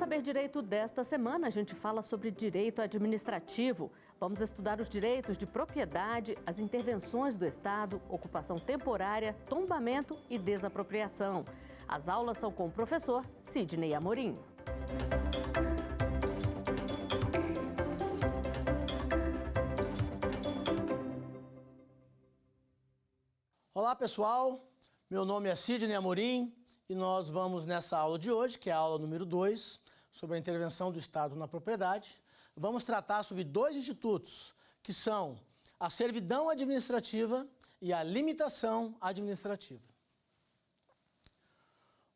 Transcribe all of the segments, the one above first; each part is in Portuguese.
Saber Direito desta semana, a gente fala sobre direito administrativo. Vamos estudar os direitos de propriedade, as intervenções do Estado, ocupação temporária, tombamento e desapropriação. As aulas são com o professor Sidney Amorim. Olá pessoal, meu nome é Sidney Amorim e nós vamos nessa aula de hoje, que é a aula número 2, sobre a intervenção do Estado na propriedade. Vamos tratar sobre dois institutos, que são a servidão administrativa e a limitação administrativa.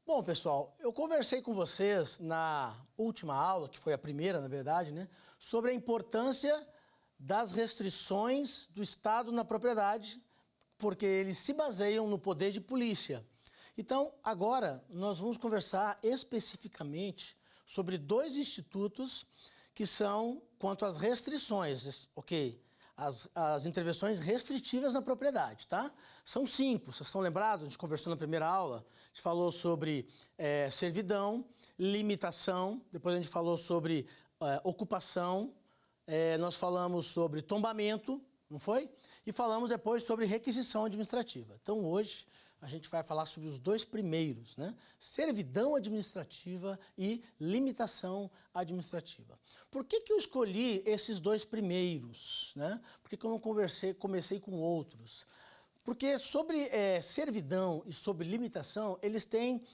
Bom pessoal, eu conversei com vocês na última aula, que foi a primeira na verdade, sobre a importância das restrições do Estado na propriedade, porque eles se baseiam no poder de polícia. Então, agora, nós vamos conversar especificamente sobre dois institutos que são quanto às restrições, ok? As intervenções restritivas na propriedade, tá? São 5, vocês estão lembrados? A gente conversou na primeira aula, a gente falou sobre servidão, limitação, depois a gente falou sobre ocupação, nós falamos sobre tombamento, não foi? E falamos depois sobre requisição administrativa. Então, hoje, a gente vai falar sobre os dois primeiros, servidão administrativa e limitação administrativa. Por que eu escolhi esses dois primeiros? Por que eu não comecei com outros? Porque sobre servidão e sobre limitação, eles têm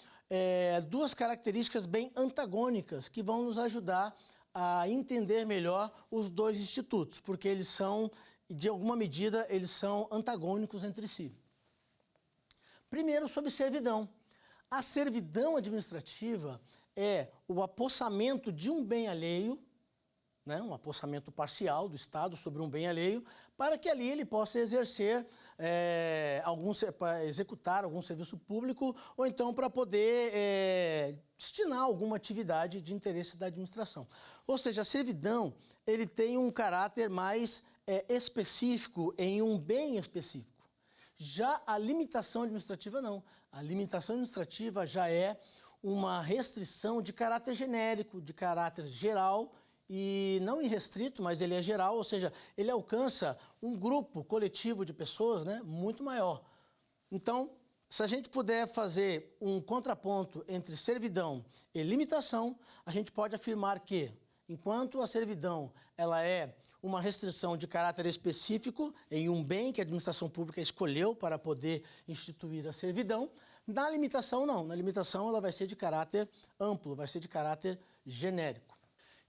duas características bem antagônicas que vão nos ajudar a entender melhor os dois institutos, porque eles são, de alguma medida, eles são antagônicos entre si. Primeiro, sobre servidão. A servidão administrativa é o apossamento de um bem alheio, um apossamento parcial do Estado sobre um bem alheio, para que ali ele possa exercer, para executar algum serviço público, ou então para poder destinar alguma atividade de interesse da administração. Ou seja, a servidão ele tem um caráter mais específico em um bem específico. Já a limitação administrativa não. A limitação administrativa já é uma restrição de caráter genérico, de caráter geral e não irrestrito, mas ele é geral, ou seja, ele alcança um grupo coletivo de pessoas muito maior. Então, se a gente puder fazer um contraponto entre servidão e limitação, a gente pode afirmar que, enquanto a servidão ela é uma restrição de caráter específico em um bem que a administração pública escolheu para poder instituir a servidão, na limitação não. Na limitação ela vai ser de caráter amplo, vai ser de caráter genérico.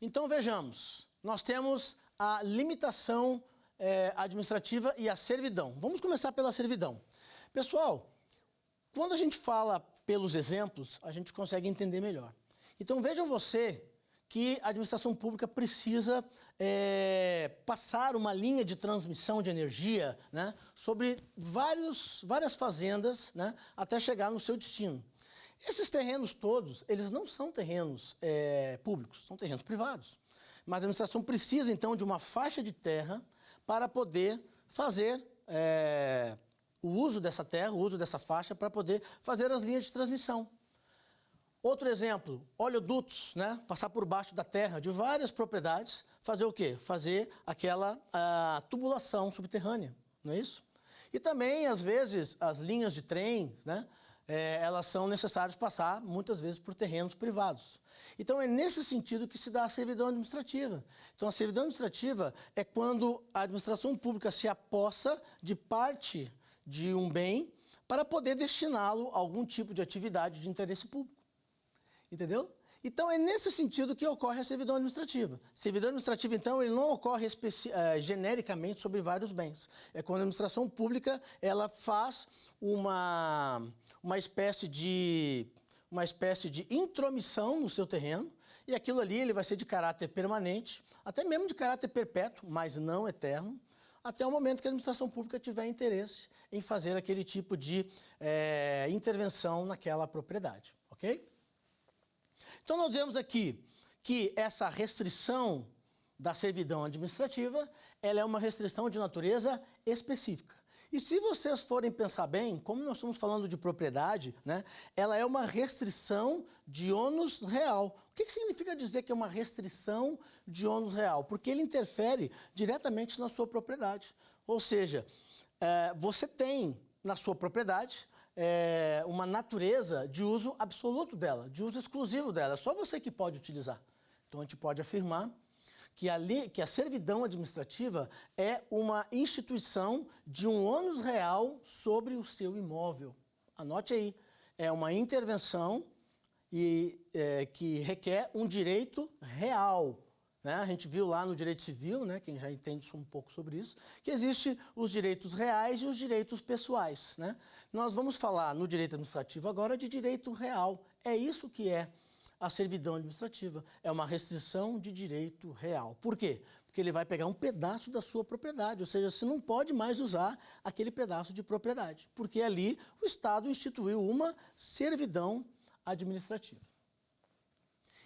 Então vejamos, nós temos a limitação administrativa e a servidão. Vamos começar pela servidão. Pessoal, quando a gente fala pelos exemplos, a gente consegue entender melhor. Então vejam você que a administração pública precisa passar uma linha de transmissão de energia sobre várias fazendas até chegar no seu destino. Esses terrenos todos, eles não são terrenos públicos, são terrenos privados. Mas a administração precisa, então, de uma faixa de terra para poder fazer o uso dessa terra, o uso dessa faixa, para poder fazer as linhas de transmissão. Outro exemplo, oleodutos, passar por baixo da terra de várias propriedades, fazer o quê? Fazer aquela tubulação subterrânea, não é isso? E também, às vezes, as linhas de trem, elas são necessárias passar, muitas vezes, por terrenos privados. Então, é nesse sentido que se dá a servidão administrativa. Então, a servidão administrativa é quando a administração pública se apossa de parte de um bem para poder destiná-lo a algum tipo de atividade de interesse público. Entendeu? Então, é nesse sentido que ocorre a servidão administrativa. Servidão administrativa, então, ele não ocorre genericamente sobre vários bens. É quando a administração pública ela faz uma espécie de intromissão no seu terreno, e aquilo ali ele vai ser de caráter permanente, até mesmo de caráter perpétuo, mas não eterno, até o momento que a administração pública tiver interesse em fazer aquele tipo de intervenção naquela propriedade, ok? Então, nós vemos aqui que essa restrição da servidão administrativa, ela é uma restrição de natureza específica. E se vocês forem pensar bem, como nós estamos falando de propriedade, né, ela é uma restrição de ônus real. O que significa dizer que é uma restrição de ônus real? Porque ele interfere diretamente na sua propriedade. Ou seja, você tem na sua propriedade uma natureza de uso absoluto dela, de uso exclusivo dela. É só você que pode utilizar. Então, a gente pode afirmar que a servidão administrativa é uma instituição de um ônus real sobre o seu imóvel. Anote aí, é uma intervenção que requer um direito real. Né? A gente viu lá no direito civil, né, quem já entende um pouco sobre isso, que existem os direitos reais e os direitos pessoais. Né? Nós vamos falar no direito administrativo agora de direito real. É isso que é a servidão administrativa. É uma restrição de direito real. Por quê? Porque ele vai pegar um pedaço da sua propriedade, ou seja, você não pode mais usar aquele pedaço de propriedade, porque ali o Estado instituiu uma servidão administrativa.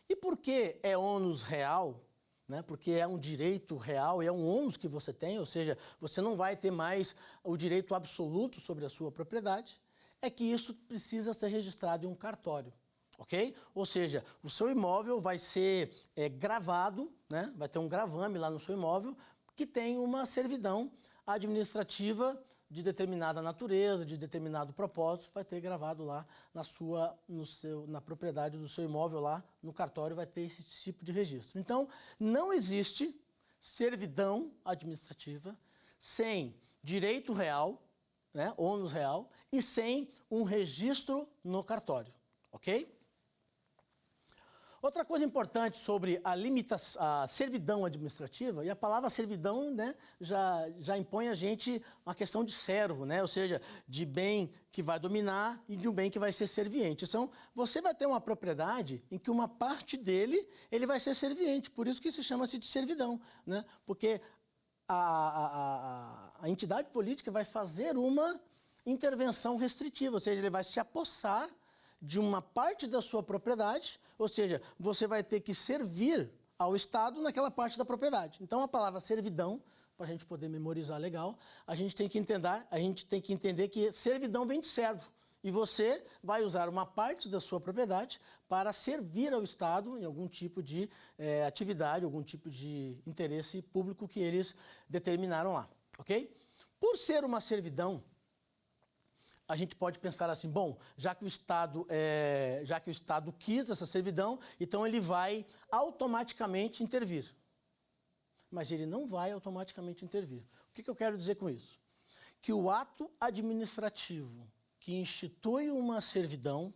E por que é ônus real? Né? Porque é um direito real, é um ônus que você tem, ou seja, você não vai ter mais o direito absoluto sobre a sua propriedade, é que isso precisa ser registrado em um cartório. Ok? Ou seja, o seu imóvel vai ser gravado, né? Vai ter um gravame lá no seu imóvel que tem uma servidão administrativa de determinada natureza, de determinado propósito, vai ter gravado lá na propriedade do seu imóvel lá, no cartório vai ter esse tipo de registro. Então, não existe servidão administrativa sem direito real, né? Ônus real, e sem um registro no cartório. Ok? Outra coisa importante sobre a servidão administrativa, e a palavra servidão, né, já impõe a gente uma questão de servo, né, ou seja, de bem que vai dominar e de um bem que vai ser serviente. Então, você vai ter uma propriedade em que uma parte dele ele vai ser serviente, por isso que se chama-se de servidão, né, porque a entidade política vai fazer uma intervenção restritiva, ou seja, ele vai se apossar de uma parte da sua propriedade, ou seja, você vai ter que servir ao Estado naquela parte da propriedade. Então, a palavra servidão, para a gente poder memorizar legal, a gente tem que entender que servidão vem de servo. E você vai usar uma parte da sua propriedade para servir ao Estado em algum tipo de atividade, algum tipo de interesse público que eles determinaram lá, ok? Por ser uma servidão, a gente pode pensar assim, bom, já que o Estado quis essa servidão, então ele vai automaticamente intervir. Mas ele não vai automaticamente intervir. O que eu quero dizer com isso? Que o ato administrativo que institui uma servidão,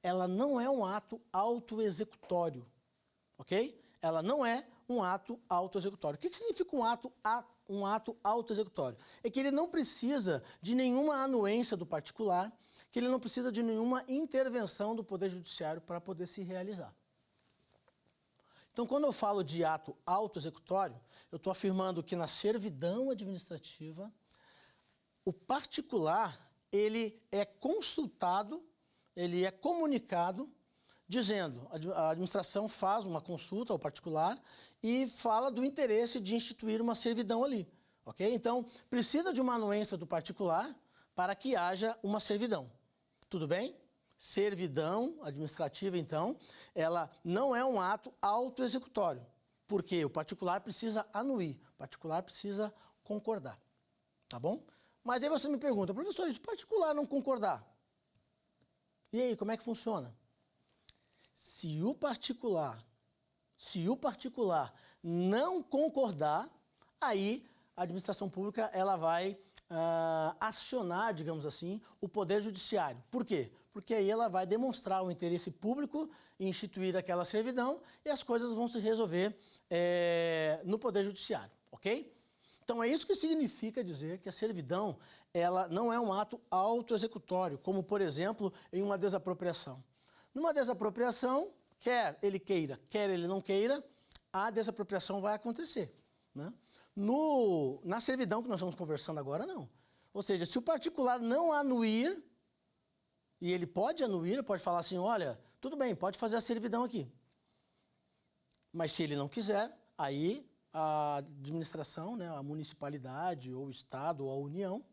ela não é um ato autoexecutório, ok? Ela não é um ato autoexecutório. O que significa um ato autoexecutório? É que ele não precisa de nenhuma anuência do particular, que ele não precisa de nenhuma intervenção do Poder Judiciário para poder se realizar. Então, quando eu falo de ato autoexecutório, eu estou afirmando que na servidão administrativa, o particular, ele é consultado, ele é comunicado, dizendo, a administração faz uma consulta ao particular e fala do interesse de instituir uma servidão ali, ok? Então, precisa de uma anuência do particular para que haja uma servidão. Tudo bem? Servidão administrativa, então, ela não é um ato autoexecutório, porque o particular precisa anuir, o particular precisa concordar, tá bom? Mas aí você me pergunta, professor, e se o particular não concordar? E aí, como é que funciona? Se o particular não concordar, aí a administração pública ela vai acionar, digamos assim, o Poder Judiciário. Por quê? Porque aí ela vai demonstrar o interesse público em instituir aquela servidão e as coisas vão se resolver no Poder Judiciário, ok? Então é isso que significa dizer que a servidão ela não é um ato autoexecutório, como por exemplo em uma desapropriação. Numa desapropriação, quer ele queira, quer ele não queira, a desapropriação vai acontecer, né? Na servidão que nós estamos conversando agora, não. Ou seja, se o particular não anuir, e ele pode anuir, pode falar assim, olha, tudo bem, pode fazer a servidão aqui. Mas se ele não quiser, aí a administração, né, a municipalidade, ou o Estado, ou a União,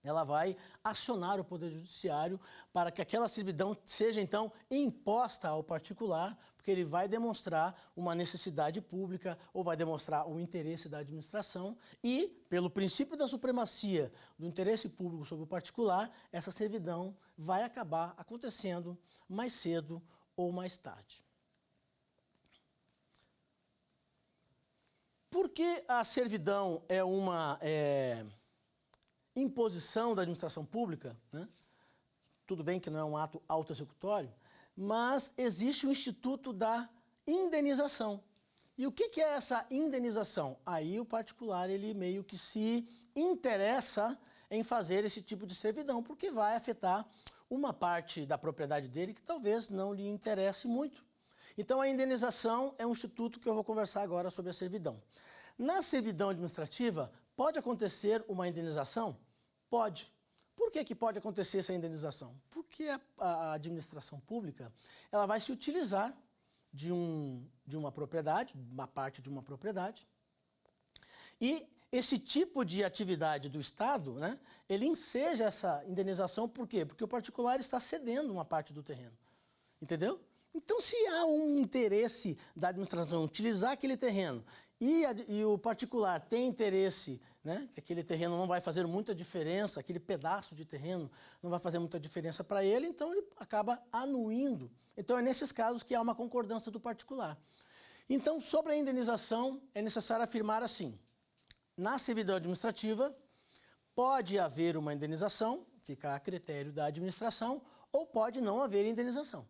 ela vai acionar o Poder Judiciário para que aquela servidão seja, então, imposta ao particular, porque ele vai demonstrar uma necessidade pública ou vai demonstrar o interesse da administração e, pelo princípio da supremacia do interesse público sobre o particular, essa servidão vai acabar acontecendo mais cedo ou mais tarde. Por que a servidão é uma imposição da administração pública, né? Tudo bem que não é um ato autoexecutório, mas existe o Instituto da Indenização. E o que é essa indenização? Aí o particular, ele meio que se interessa em fazer esse tipo de servidão, porque vai afetar uma parte da propriedade dele que talvez não lhe interesse muito. Então, a indenização é um instituto que eu vou conversar agora sobre a servidão. Na servidão administrativa, pode acontecer uma indenização? Pode. Por que pode acontecer essa indenização? Porque a administração pública ela vai se utilizar de uma propriedade, uma parte de uma propriedade, e esse tipo de atividade do Estado, né, ele enseja essa indenização, por quê? Porque o particular está cedendo uma parte do terreno, entendeu? Então, se há um interesse da administração utilizar aquele terreno e o particular tem interesse, né, que aquele terreno não vai fazer muita diferença, aquele pedaço de terreno não vai fazer muita diferença para ele, então ele acaba anuindo. Então, é nesses casos que há uma concordância do particular. Então, sobre a indenização, é necessário afirmar assim: na servidão administrativa, pode haver uma indenização, fica a critério da administração, ou pode não haver indenização.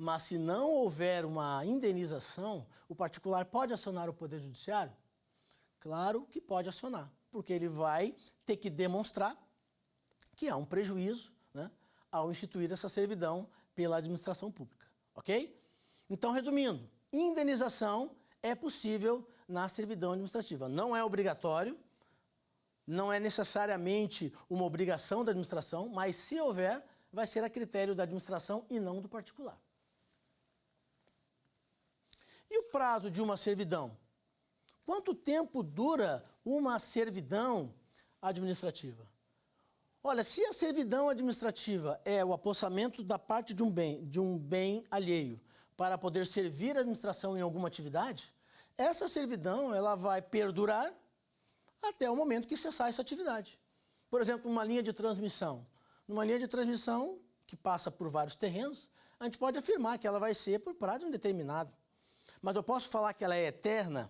Mas se não houver uma indenização, o particular pode acionar o Poder Judiciário? Claro que pode acionar, porque ele vai ter que demonstrar que há um prejuízo, né, ao instituir essa servidão pela administração pública, ok? Então, resumindo, indenização é possível na servidão administrativa. Não é obrigatório, não é necessariamente uma obrigação da administração, mas se houver, vai ser a critério da administração e não do particular. E o prazo de uma servidão? Quanto tempo dura uma servidão administrativa? Olha, se a servidão administrativa é o apossamento da parte de um bem alheio para poder servir a administração em alguma atividade, essa servidão ela vai perdurar até o momento que cessar essa atividade. Por exemplo, uma linha de transmissão. Numa linha de transmissão que passa por vários terrenos, a gente pode afirmar que ela vai ser por prazo indeterminado. Mas eu posso falar que ela é eterna?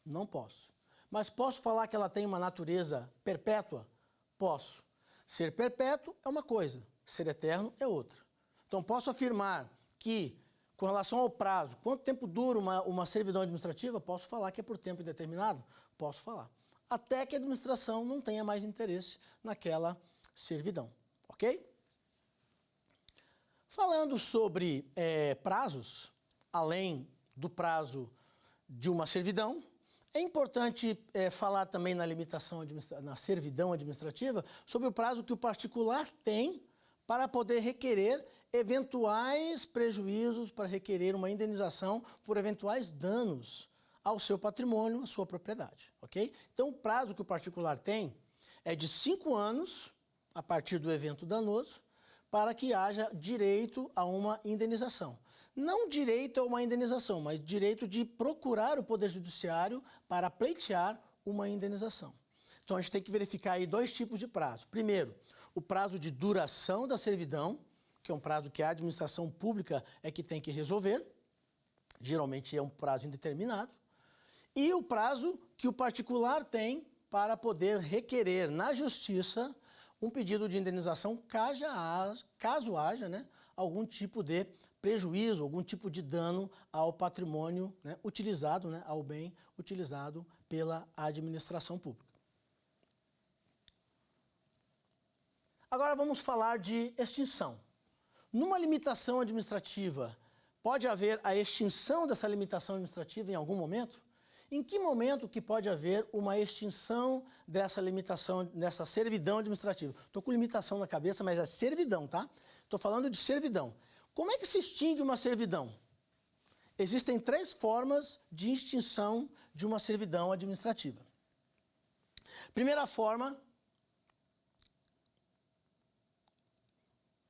Não posso. Mas posso falar que ela tem uma natureza perpétua? Posso. Ser perpétuo é uma coisa, ser eterno é outra. Então, posso afirmar que, com relação ao prazo, quanto tempo dura uma servidão administrativa? Posso falar que é por tempo indeterminado? Posso falar. Até que a administração não tenha mais interesse naquela servidão, ok? Falando sobre prazos, além do prazo de uma servidão, é importante falar também na servidão administrativa sobre o prazo que o particular tem para poder requerer eventuais prejuízos, para requerer uma indenização por eventuais danos ao seu patrimônio, à sua propriedade, ok? Então, o prazo que o particular tem é de 5 anos, a partir do evento danoso, para que haja direito a uma indenização. Não direito a uma indenização, mas direito de procurar o Poder Judiciário para pleitear uma indenização. Então, a gente tem que verificar aí 2 tipos de prazo. Primeiro, o prazo de duração da servidão, que é um prazo que a administração pública é que tem que resolver, geralmente é um prazo indeterminado, e o prazo que o particular tem para poder requerer na Justiça um pedido de indenização caso haja, né, algum tipo de prejuízo, algum tipo de dano ao patrimônio, né, utilizado, né, ao bem utilizado pela administração pública. Agora vamos falar de extinção. Numa limitação administrativa, pode haver a extinção dessa limitação administrativa em algum momento? Em que momento que pode haver uma extinção dessa limitação, dessa servidão administrativa? Estou com limitação na cabeça, mas é servidão, tá? Estou falando de servidão. Como é que se extingue uma servidão? Existem 3 formas de extinção de uma servidão administrativa. Primeira forma,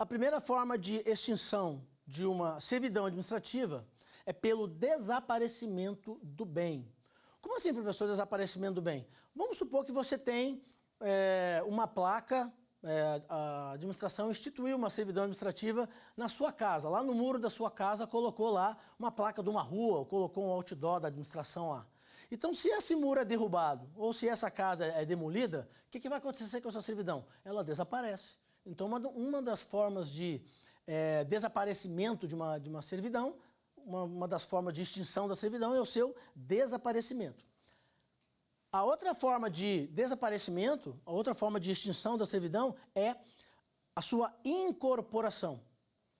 A primeira forma de extinção de uma servidão administrativa é pelo desaparecimento do bem. Como assim, professor, desaparecimento do bem? Vamos supor que você tem uma placa, a administração instituiu uma servidão administrativa na sua casa. Lá no muro da sua casa colocou lá uma placa de uma rua, ou colocou um outdoor da administração lá. Então, se esse muro é derrubado, ou se essa casa é demolida, o que vai acontecer com essa servidão? Ela desaparece. Então, uma das formas de desaparecimento de uma servidão, uma das formas de extinção da servidão é o seu desaparecimento. A outra forma de desaparecimento, a outra forma de extinção da servidão é a sua incorporação.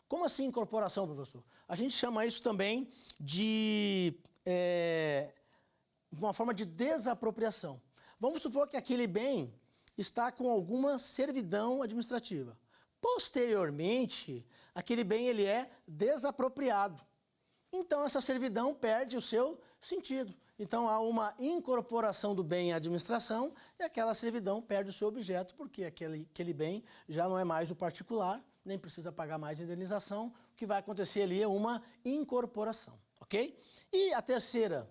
Como assim incorporação, professor? A gente chama isso também de uma forma de desapropriação. Vamos supor que aquele bem está com alguma servidão administrativa. Posteriormente, aquele bem ele é desapropriado. Então, essa servidão perde o seu sentido. Então, há uma incorporação do bem à administração e aquela servidão perde o seu objeto, porque aquele bem já não é mais do particular, nem precisa pagar mais indenização. O que vai acontecer ali é uma incorporação, ok? E a terceira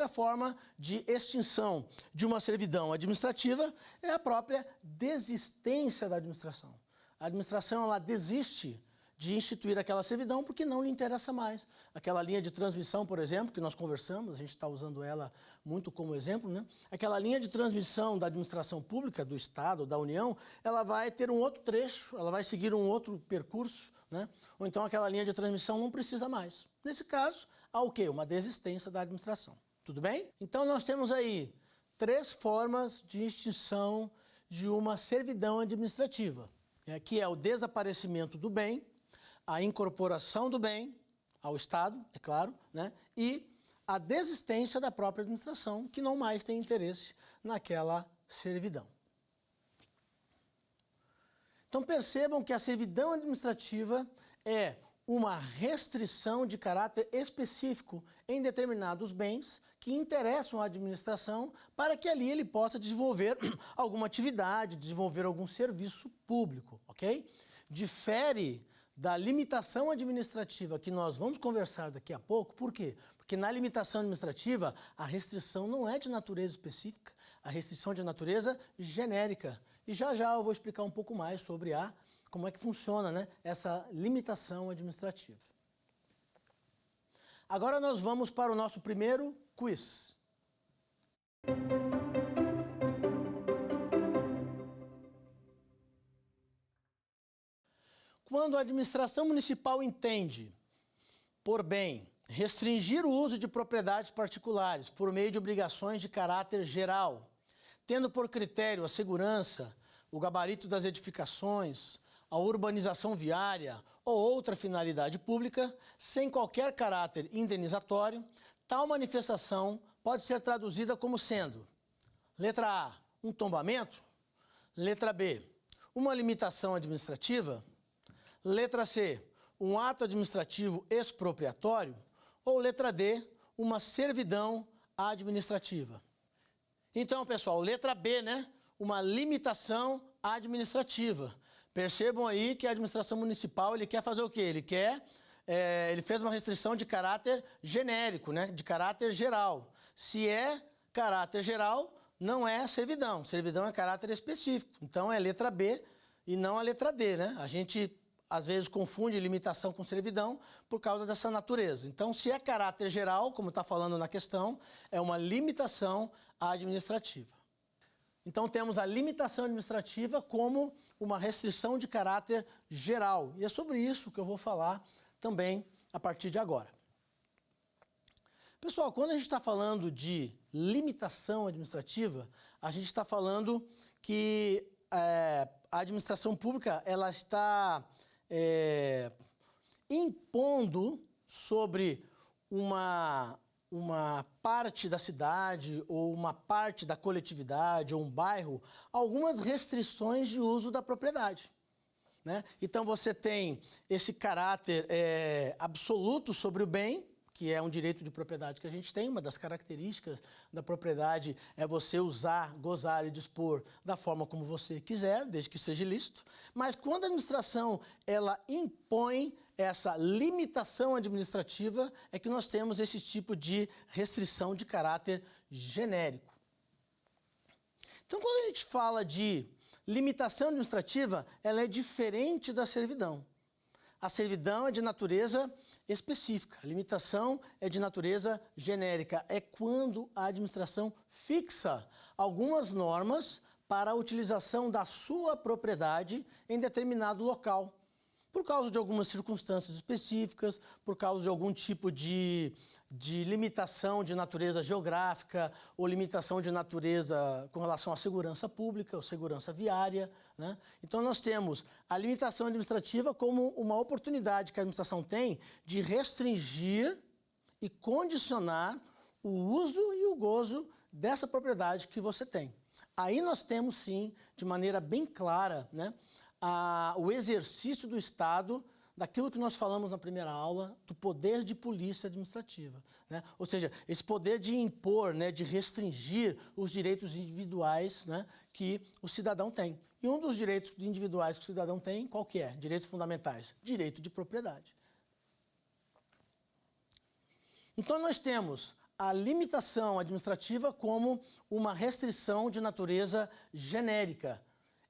forma de extinção de uma servidão administrativa é a própria desistência da administração. A administração, ela desiste de instituir aquela servidão porque não lhe interessa mais. Aquela linha de transmissão, por exemplo, que nós conversamos, a gente está usando ela muito como exemplo, né? Aquela linha de transmissão da administração pública, do Estado, da União, ela vai ter um outro trecho, ela vai seguir um outro percurso, né? Ou então aquela linha de transmissão não precisa mais. Nesse caso, há o quê? Uma desistência da administração. Tudo bem? Então nós temos aí 3 formas de extinção de uma servidão administrativa, que é o desaparecimento do bem, a incorporação do bem ao Estado, é claro, né? E a desistência da própria administração, que não mais tem interesse naquela servidão. Então percebam que a servidão administrativa é uma restrição de caráter específico em determinados bens que interessam à administração para que ali ele possa desenvolver alguma atividade, desenvolver algum serviço público, ok? Difere da limitação administrativa que nós vamos conversar daqui a pouco. Por quê? Porque na limitação administrativa a restrição não é de natureza específica, a restrição é de natureza genérica. E já eu vou explicar um pouco mais sobre como é que funciona, né, essa limitação administrativa. Agora nós vamos para o nosso primeiro quiz. Quando a administração municipal entende por bem restringir o uso de propriedades particulares por meio de obrigações de caráter geral, tendo por critério a segurança, o gabarito das edificações, a urbanização viária ou outra finalidade pública, sem qualquer caráter indenizatório, tal manifestação pode ser traduzida como sendo: letra A, um tombamento; letra B, uma limitação administrativa; letra C, um ato administrativo expropriatório; ou letra D, uma servidão administrativa. Então, pessoal, letra B, né? Uma limitação administrativa. Percebam aí que a administração municipal, ele quer fazer o quê? Ele fez uma restrição de caráter genérico, né? De caráter geral. Se é caráter geral, não é servidão. Servidão é caráter específico. Então, é letra B e não a letra D, né? A gente, às vezes, confunde limitação com servidão por causa dessa natureza. Então, se é caráter geral, como está falando na questão, é uma limitação administrativa. Então, temos a limitação administrativa como uma restrição de caráter geral. E é sobre isso que eu vou falar também a partir de agora. Pessoal, quando a gente está falando de limitação administrativa, a gente está falando que a administração pública ela está impondo sobre uma parte da cidade ou uma parte da coletividade ou um bairro algumas restrições de uso da propriedade, né? Então você tem esse caráter absoluto sobre o bem, que é um direito de propriedade que a gente tem. Uma das características da propriedade é você usar, gozar e dispor da forma como você quiser, desde que seja ilícito. Mas quando a administração ela impõe essa limitação administrativa, é que nós temos esse tipo de restrição de caráter genérico. Então, quando a gente fala de limitação administrativa, ela é diferente da servidão. A servidão é de natureza específica, a limitação é de natureza genérica. É quando a administração fixa algumas normas para a utilização da sua propriedade em determinado local, por causa de algumas circunstâncias específicas, por causa de algum tipo de limitação de natureza geográfica ou limitação de natureza com relação à segurança pública ou segurança viária, né? Então, nós temos a limitação administrativa como uma oportunidade que a administração tem de restringir e condicionar o uso e o gozo dessa propriedade que você tem. Aí nós temos, sim, de maneira bem clara, né, o exercício do Estado daquilo que nós falamos na primeira aula, do poder de polícia administrativa, né? Ou seja, esse poder de impor, né, de restringir os direitos individuais, né, que o cidadão tem. E um dos direitos individuais que o cidadão tem, qual que é? Direitos fundamentais. Direito de propriedade. Então, nós temos a limitação administrativa como uma restrição de natureza genérica.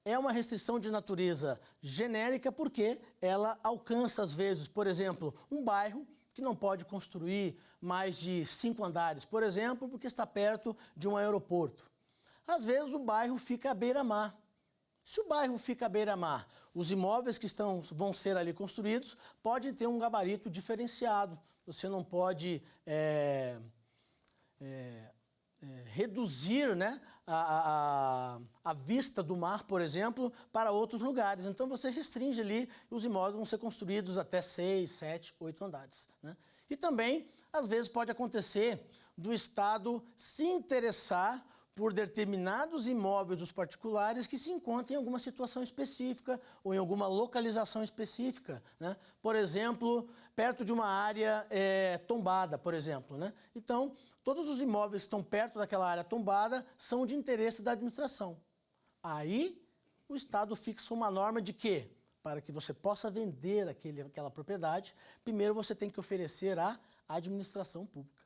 É uma restrição de natureza genérica porque ela alcança, às vezes, por exemplo, um bairro que não pode construir mais de 5 andares, por exemplo, porque está perto de um aeroporto. Às vezes, o bairro fica à beira-mar. Se o bairro fica à beira-mar, os imóveis que vão ser ali construídos podem ter um gabarito diferenciado. Você não pode reduzir, né, a vista do mar, por exemplo, para outros lugares. Então, você restringe ali, os imóveis vão ser construídos até 6, 7, 8 andares, né? E também, às vezes, pode acontecer do Estado se interessar por determinados imóveis dos particulares que se encontram em alguma situação específica ou em alguma localização específica, né? Por exemplo, perto de uma área tombada, por exemplo, né? Então, todos os imóveis que estão perto daquela área tombada são de interesse da administração. Aí, o Estado fixa uma norma de que, para que você possa vender aquela propriedade, primeiro você tem que oferecer à administração pública.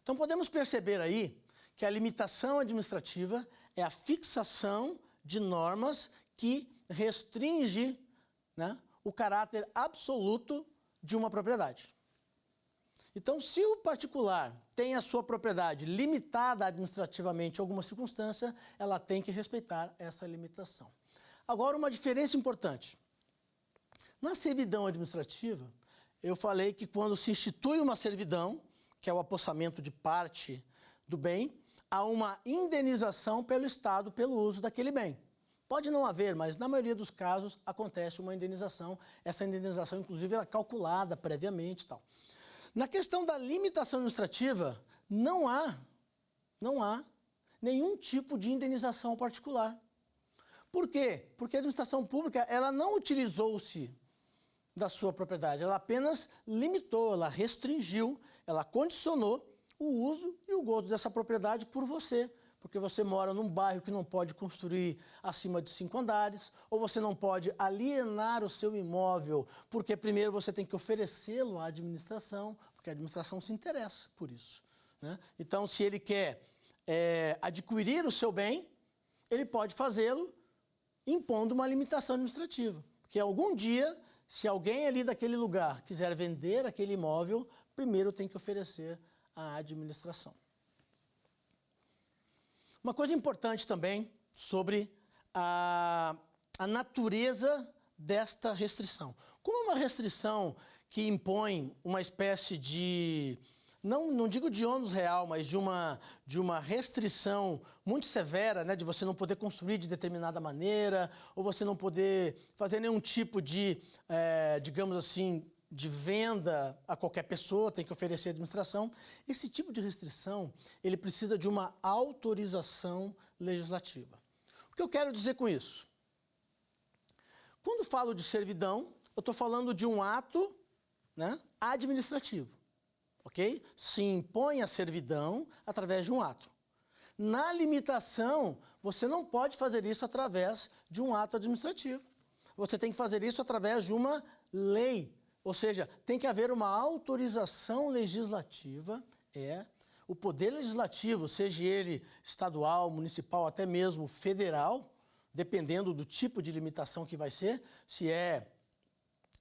Então, podemos perceber aí que a limitação administrativa é a fixação de normas que restringe, né, o caráter absoluto de uma propriedade. Então, se o particular tem a sua propriedade limitada administrativamente em alguma circunstância, ela tem que respeitar essa limitação. Agora, uma diferença importante. Na servidão administrativa, eu falei que quando se institui uma servidão, que é o apossamento de parte do bem, há uma indenização pelo Estado pelo uso daquele bem. Pode não haver, mas na maioria dos casos acontece uma indenização. Essa indenização, inclusive, é calculada previamente e tal. Na questão da limitação administrativa, não há nenhum tipo de indenização particular. Por quê? Porque a administração pública ela não utilizou-se da sua propriedade, ela apenas limitou, ela restringiu, ela condicionou o uso e o gozo dessa propriedade por você. Porque você mora num bairro que não pode construir acima de 5 andares, ou você não pode alienar o seu imóvel, porque primeiro você tem que oferecê-lo à administração, porque a administração se interessa por isso, né? Então, se ele quer adquirir o seu bem, ele pode fazê-lo impondo uma limitação administrativa. Porque algum dia, se alguém ali daquele lugar quiser vender aquele imóvel, primeiro tem que oferecer à administração. Uma coisa importante também sobre a natureza desta restrição. Como é uma restrição que impõe uma espécie de, não digo de ônus real, mas de uma restrição muito severa, né, de você não poder construir de determinada maneira, ou você não poder fazer nenhum tipo de, digamos assim, de venda a qualquer pessoa, tem que oferecer à administração. Esse tipo de restrição, ele precisa de uma autorização legislativa. O que eu quero dizer com isso? Quando falo de servidão, eu estou falando de um ato né, administrativo, ok? Se impõe a servidão através de um ato. Na limitação, você não pode fazer isso através de um ato administrativo. Você tem que fazer isso através de uma lei. Ou seja, tem que haver uma autorização legislativa, o poder legislativo, seja ele estadual, municipal, até mesmo federal, dependendo do tipo de limitação que vai ser, se é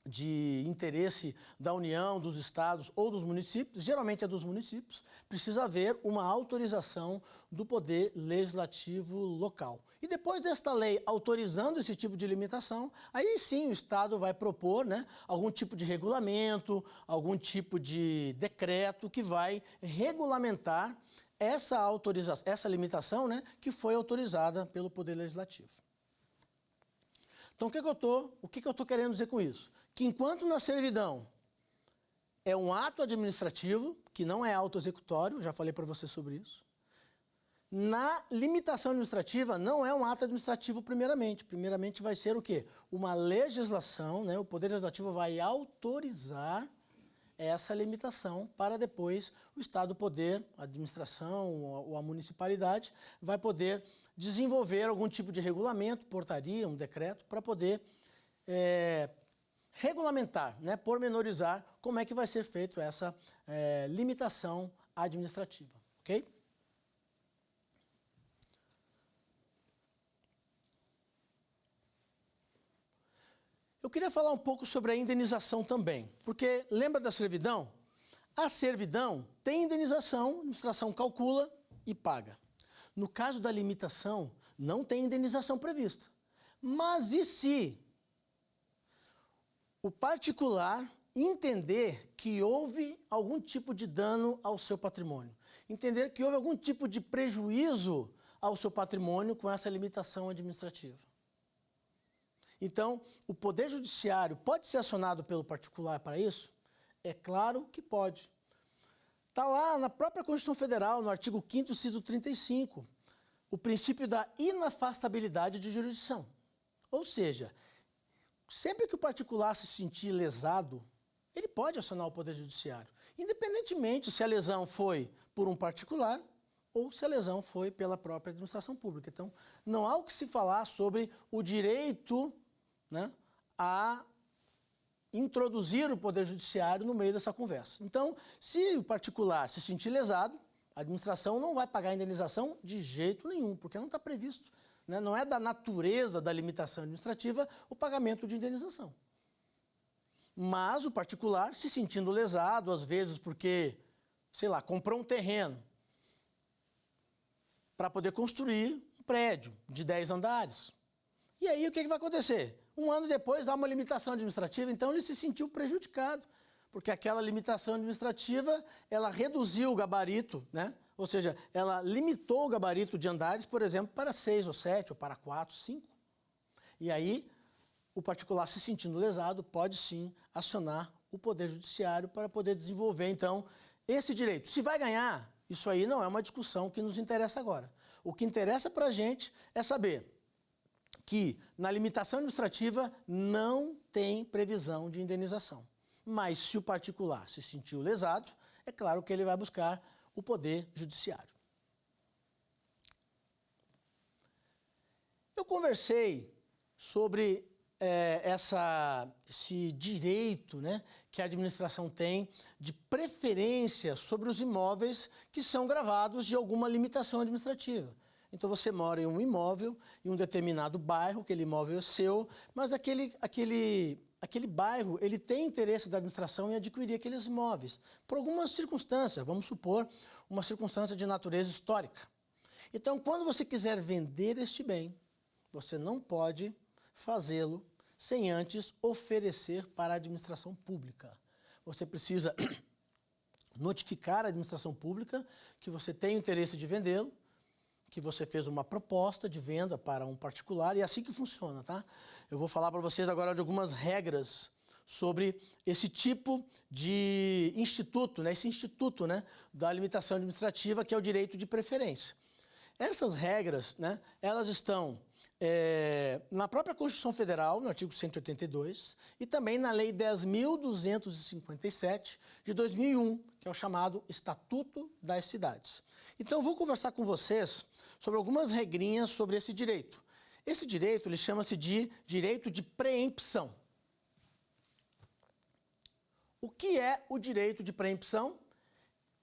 de interesse da União, dos estados ou dos municípios, geralmente é dos municípios, precisa haver uma autorização do poder legislativo local. E depois desta lei autorizando esse tipo de limitação, aí sim o estado vai propor, né, algum tipo de regulamento, algum tipo de decreto que vai regulamentar essa autorização, essa limitação, né, que foi autorizada pelo poder legislativo. Então, o que eu estou querendo dizer com isso? Que enquanto na servidão é um ato administrativo, que não é auto executório, já falei para você sobre isso, na limitação administrativa não é um ato administrativo primeiramente. Primeiramente vai ser o quê? Uma legislação, né? O Poder Legislativo vai autorizar essa limitação para depois o Estado poder, a administração ou a municipalidade, vai poder desenvolver algum tipo de regulamento, portaria, um decreto, para poder regulamentar, né, pormenorizar como é que vai ser feito essa limitação administrativa, ok? Eu queria falar um pouco sobre a indenização também, porque lembra da servidão? A servidão tem indenização, a administração calcula e paga. No caso da limitação, não tem indenização prevista. Mas e se o particular entender que houve algum tipo de dano ao seu patrimônio? Entender que houve algum tipo de prejuízo ao seu patrimônio com essa limitação administrativa? Então, o Poder Judiciário pode ser acionado pelo particular para isso? É claro que pode. Está lá na própria Constituição Federal, no artigo 5º, inciso 35, o princípio da inafastabilidade de jurisdição. Ou seja, sempre que o particular se sentir lesado, ele pode acionar o Poder Judiciário, independentemente se a lesão foi por um particular ou se a lesão foi pela própria administração pública. Então, não há o que se falar sobre o direito, né, a introduzir o Poder Judiciário no meio dessa conversa. Então, se o particular se sentir lesado, a administração não vai pagar a indenização de jeito nenhum, porque não está previsto, né? Não é da natureza da limitação administrativa o pagamento de indenização. Mas o particular, se sentindo lesado, às vezes porque, sei lá, comprou um terreno para poder construir um prédio de 10 andares. E aí o que vai acontecer? Um ano depois dá uma limitação administrativa, então ele se sentiu prejudicado, porque aquela limitação administrativa, ela reduziu o gabarito, né? Ou seja, ela limitou o gabarito de andares, por exemplo, para 6 ou 7, ou para 4, 5. E aí, o particular se sentindo lesado pode sim acionar o Poder Judiciário para poder desenvolver, então, esse direito. Se vai ganhar, isso aí não é uma discussão que nos interessa agora. O que interessa para a gente é saber que na limitação administrativa não tem previsão de indenização. Mas se o particular se sentiu lesado, é claro que ele vai buscar o Poder Judiciário. Eu conversei sobre esse direito, né, que a administração tem de preferência sobre os imóveis que são gravados de alguma limitação administrativa. Então você mora em um imóvel, em um determinado bairro, aquele imóvel é seu, mas aquele bairro, ele tem interesse da administração em adquirir aqueles imóveis, por alguma circunstância, vamos supor, uma circunstância de natureza histórica. Então, quando você quiser vender este bem, você não pode fazê-lo sem antes oferecer para a administração pública. Você precisa notificar a administração pública que você tem o interesse de vendê-lo, que você fez uma proposta de venda para um particular, e é assim que funciona, tá? Eu vou falar para vocês agora de algumas regras sobre esse tipo de instituto, né? Esse instituto, né, da limitação administrativa, que é o direito de preferência. Essas regras, né, elas estão na própria Constituição Federal, no artigo 182, e também na Lei 10.257 de 2001, que é o chamado Estatuto das Cidades. Então, eu vou conversar com vocês sobre algumas regrinhas sobre esse direito. Esse direito, ele chama-se de direito de preempção. O que é o direito de preempção?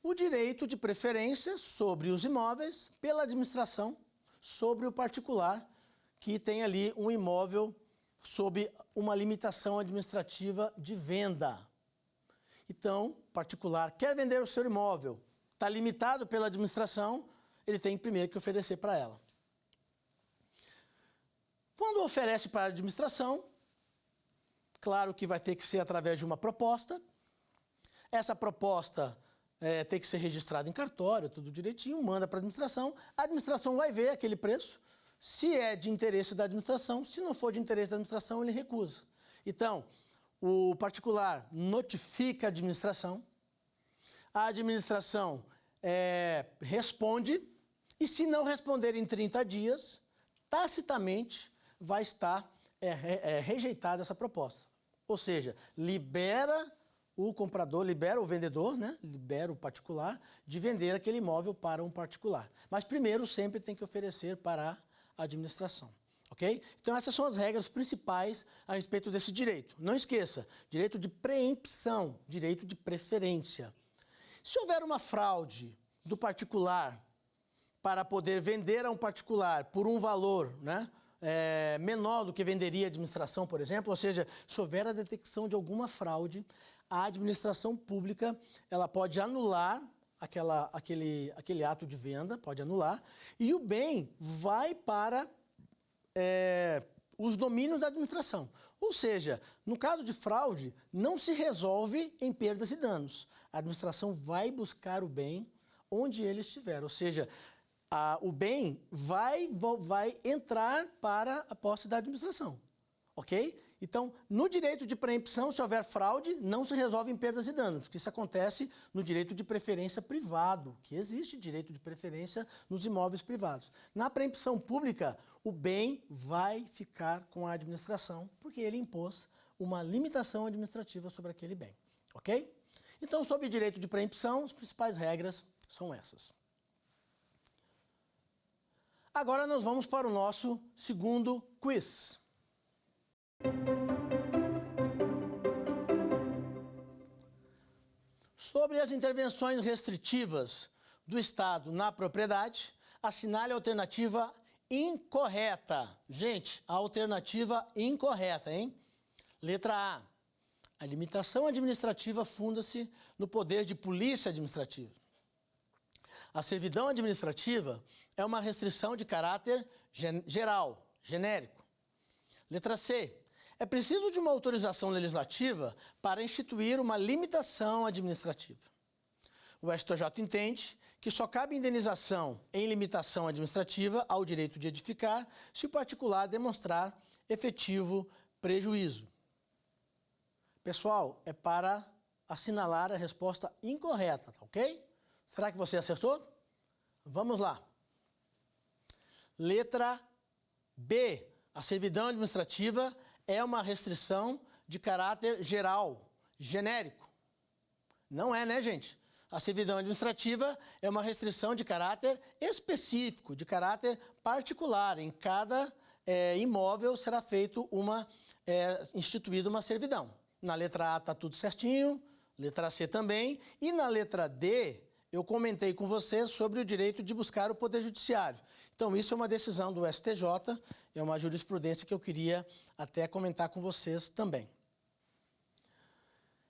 O direito de preferência sobre os imóveis pela administração sobre o particular que tem ali um imóvel sob uma limitação administrativa de venda. Então, o particular quer vender o seu imóvel, está limitado pela administração, ele tem primeiro que oferecer para ela. Quando oferece para a administração, claro que vai ter que ser através de uma proposta. Essa proposta tem que ser registrada em cartório, tudo direitinho, manda para a administração vai ver aquele preço. Se é de interesse da administração, se não for de interesse da administração, ele recusa. Então, o particular notifica a administração responde, e se não responder em 30 dias, tacitamente vai estar rejeitada essa proposta. Ou seja, libera o comprador, libera o vendedor, né? Libera o particular de vender aquele imóvel para um particular. Mas primeiro sempre tem que oferecer para a administração, ok? Então essas são as regras principais a respeito desse direito. Não esqueça, direito de preempção, direito de preferência. Se houver uma fraude do particular para poder vender a um particular por um valor, né, menor do que venderia a administração, por exemplo, ou seja, se houver a detecção de alguma fraude, a administração pública ela pode anular aquele ato de venda, pode anular, e o bem vai para os domínios da administração. Ou seja, no caso de fraude, não se resolve em perdas e danos. A administração vai buscar o bem onde ele estiver, ou seja, o bem vai entrar para a posse da administração, ok? Então, no direito de preempção, se houver fraude, não se resolve em perdas e danos, porque isso acontece no direito de preferência privado, que existe direito de preferência nos imóveis privados. Na preempção pública, o bem vai ficar com a administração, porque ele impôs uma limitação administrativa sobre aquele bem, ok? Então, sobre direito de preempção, as principais regras são essas. Agora nós vamos para o nosso segundo quiz. Sobre as intervenções restritivas do Estado na propriedade, assinale a alternativa incorreta. Gente, a alternativa incorreta, hein? Letra A. A limitação administrativa funda-se no poder de polícia administrativa. A servidão administrativa é uma restrição de caráter geral, genérico. Letra C. É preciso de uma autorização legislativa para instituir uma limitação administrativa. O STJ entende que só cabe indenização em limitação administrativa ao direito de edificar se o particular demonstrar efetivo prejuízo. Pessoal, é para assinalar a resposta incorreta, tá ok? Será que você acertou? Vamos lá. Letra B. A servidão administrativa é uma restrição de caráter geral, genérico. Não é, né, gente? A servidão administrativa é uma restrição de caráter específico, de caráter particular. Em cada imóvel será instituída uma servidão. Na letra A está tudo certinho, letra C também. E na letra D, eu comentei com vocês sobre o direito de buscar o Poder Judiciário. Então, isso é uma decisão do STJ, é uma jurisprudência que eu queria até comentar com vocês também.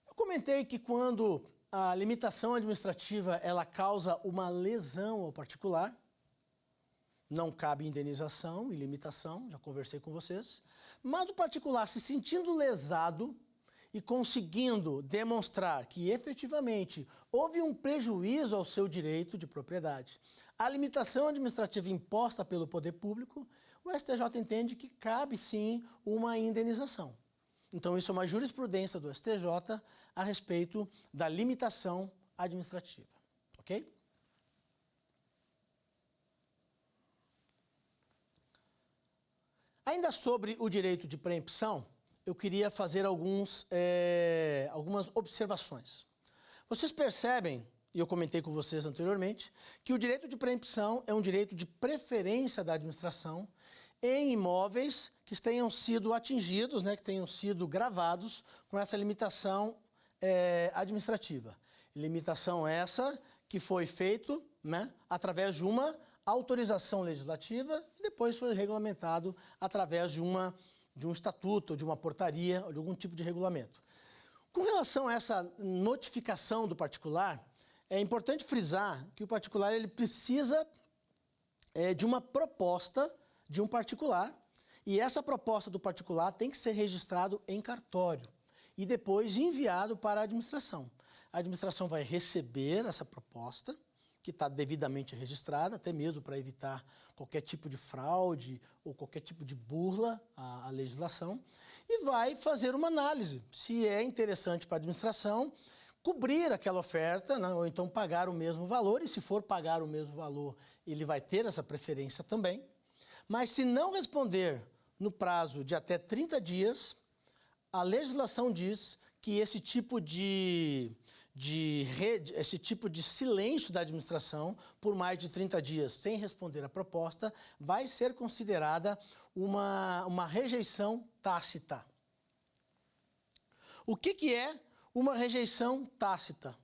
Eu comentei que quando a limitação administrativa ela causa uma lesão ao particular, não cabe indenização e limitação, já conversei com vocês, mas o particular se sentindo lesado e conseguindo demonstrar que efetivamente houve um prejuízo ao seu direito de propriedade, a limitação administrativa imposta pelo poder público, o STJ entende que cabe sim uma indenização. Então isso é uma jurisprudência do STJ a respeito da limitação administrativa, ok? Ainda sobre o direito de preempção, eu queria fazer algumas observações. Vocês percebem, e eu comentei com vocês anteriormente, que o direito de preempção é um direito de preferência da administração em imóveis que tenham sido atingidos, né, que tenham sido gravados com essa limitação administrativa. Limitação essa que foi feita, né, através de uma autorização legislativa e depois foi regulamentado através de um estatuto, de uma portaria ou de algum tipo de regulamento. Com relação a essa notificação do particular, é importante frisar que o particular ele precisa de uma proposta de um particular e essa proposta do particular tem que ser registrado em cartório e depois enviado para a administração. A administração vai receber essa proposta, que está devidamente registrada, até mesmo para evitar qualquer tipo de fraude ou qualquer tipo de burla à legislação, e vai fazer uma análise, se é interessante para a administração cobrir aquela oferta, né, ou então pagar o mesmo valor, e se for pagar o mesmo valor, ele vai ter essa preferência também. Mas se não responder no prazo de até 30 dias, a legislação diz que esse tipo de silêncio da administração por mais de 30 dias sem responder à proposta vai ser considerada uma rejeição tácita. O que é uma rejeição tácita?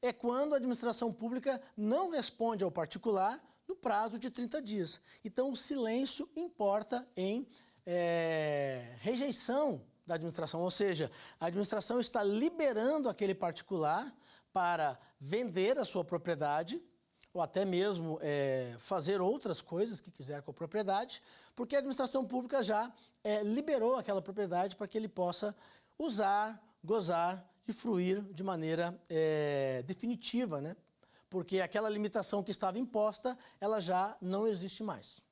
É quando a administração pública não responde ao particular no prazo de 30 dias. Então, o silêncio importa em rejeição da administração, ou seja, a administração está liberando aquele particular para vender a sua propriedade ou até mesmo fazer outras coisas que quiser com a propriedade, porque a administração pública já liberou aquela propriedade para que ele possa usar, gozar e fruir de maneira definitiva, né? Porque aquela limitação que estava imposta, ela já não existe mais.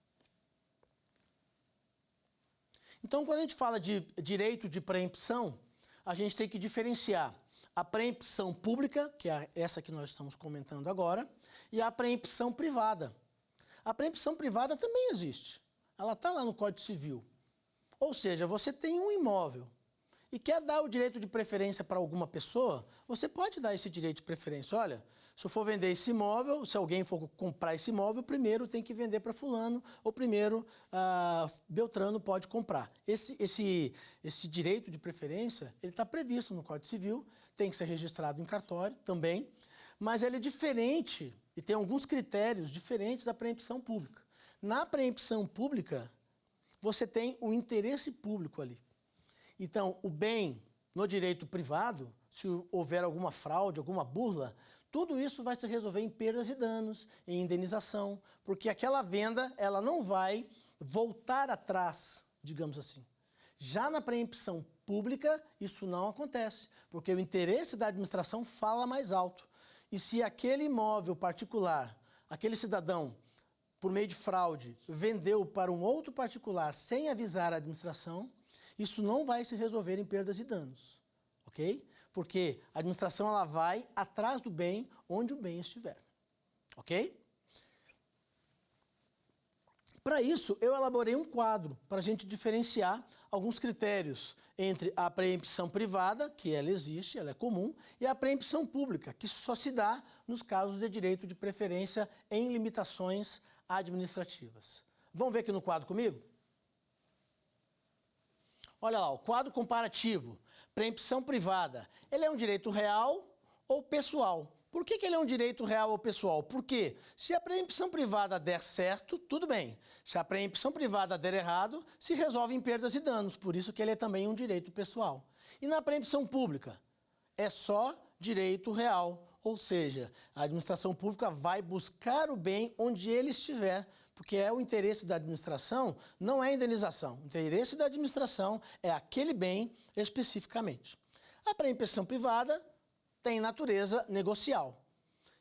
Então, quando a gente fala de direito de preempção, a gente tem que diferenciar a preempção pública, que é essa que nós estamos comentando agora, e a preempção privada. A preempção privada também existe. Ela está lá no Código Civil. Ou seja, você tem um imóvel e quer dar o direito de preferência para alguma pessoa, você pode dar esse direito de preferência. Olha, se eu for vender esse imóvel, se alguém for comprar esse imóvel, primeiro tem que vender para fulano, ou primeiro Beltrano pode comprar. Esse direito de preferência, ele está previsto no Código Civil, tem que ser registrado em cartório também, mas ele é diferente e tem alguns critérios diferentes da preempção pública. Na preempção pública, você tem o interesse público ali. Então, o bem no direito privado, se houver alguma fraude, alguma burla, tudo isso vai se resolver em perdas e danos, em indenização, porque aquela venda ela não vai voltar atrás, digamos assim. Já na preempção pública, isso não acontece, porque o interesse da administração fala mais alto. E se aquele imóvel particular, aquele cidadão, por meio de fraude, vendeu para um outro particular sem avisar a administração, isso não vai se resolver em perdas e danos, ok? Porque a administração ela vai atrás do bem onde o bem estiver, ok? Para isso, eu elaborei um quadro para a gente diferenciar alguns critérios entre a preempção privada, que ela existe, ela é comum, e a preempção pública, que só se dá nos casos de direito de preferência em limitações administrativas. Vamos ver aqui no quadro comigo? Olha lá, o quadro comparativo, preempção privada. Ele é um direito real ou pessoal? Por que ele é um direito real ou pessoal? Porque se a preempção privada der certo, tudo bem. Se a preempção privada der errado, se resolve em perdas e danos. Por isso que ele é também um direito pessoal. E na preempção pública, é só direito real. Ou seja, a administração pública vai buscar o bem onde ele estiver, porque é o interesse da administração, não é a indenização. O interesse da administração é aquele bem especificamente. A preempção privada tem natureza negocial.